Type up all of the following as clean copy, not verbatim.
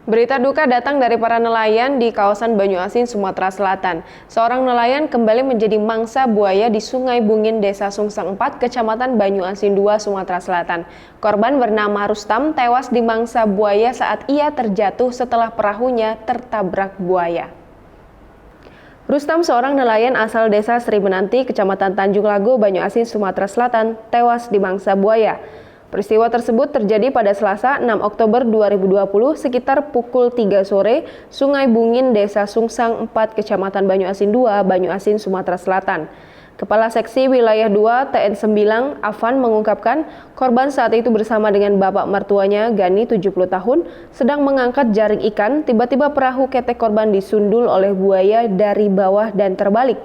Berita duka datang dari para nelayan di kawasan Banyuasin, Sumatera Selatan. Seorang nelayan kembali menjadi mangsa buaya di Sungai Bungin, Desa Sungsang 4, Kecamatan Banyuasin 2, Sumatera Selatan. Korban bernama Rustam tewas di mangsa buaya saat ia terjatuh setelah perahunya tertabrak buaya. Rustam, seorang nelayan asal Desa Sri Menanti, Kecamatan Tanjung Lago, Banyuasin, Sumatera Selatan, tewas di mangsa buaya. Peristiwa tersebut terjadi pada Selasa 6 Oktober 2020 sekitar pukul 3 sore, Sungai Bungin, Desa Sungsang 4, Kecamatan Banyuasin 2, Banyuasin, Sumatera Selatan. Kepala Seksi Wilayah 2 TN Sembilang, Afan, mengungkapkan korban saat itu bersama dengan bapak mertuanya, Gani, 70 tahun, sedang mengangkat jaring ikan, tiba-tiba perahu ketek korban disundul oleh buaya dari bawah dan terbalik.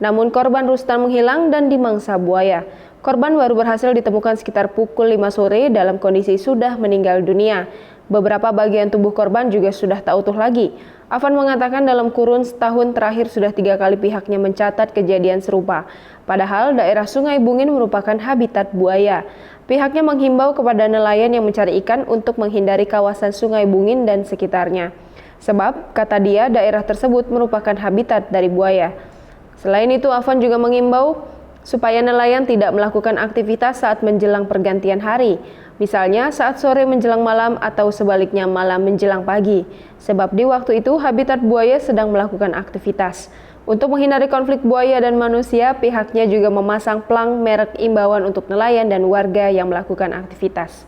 Namun korban Rustam menghilang dan dimangsa buaya. Korban baru berhasil ditemukan sekitar pukul 5 sore dalam kondisi sudah meninggal dunia. Beberapa bagian tubuh korban juga sudah tak utuh lagi. Afan mengatakan dalam kurun setahun terakhir sudah 3 kali pihaknya mencatat kejadian serupa. Padahal daerah Sungai Bungin merupakan habitat buaya. Pihaknya menghimbau kepada nelayan yang mencari ikan untuk menghindari kawasan Sungai Bungin dan sekitarnya. Sebab, kata dia, daerah tersebut merupakan habitat dari buaya. Selain itu, Afan juga mengimbau supaya nelayan tidak melakukan aktivitas saat menjelang pergantian hari, misalnya saat sore menjelang malam atau sebaliknya malam menjelang pagi, sebab di waktu itu habitat buaya sedang melakukan aktivitas. Untuk menghindari konflik buaya dan manusia, pihaknya juga memasang plang merek imbauan untuk nelayan dan warga yang melakukan aktivitas.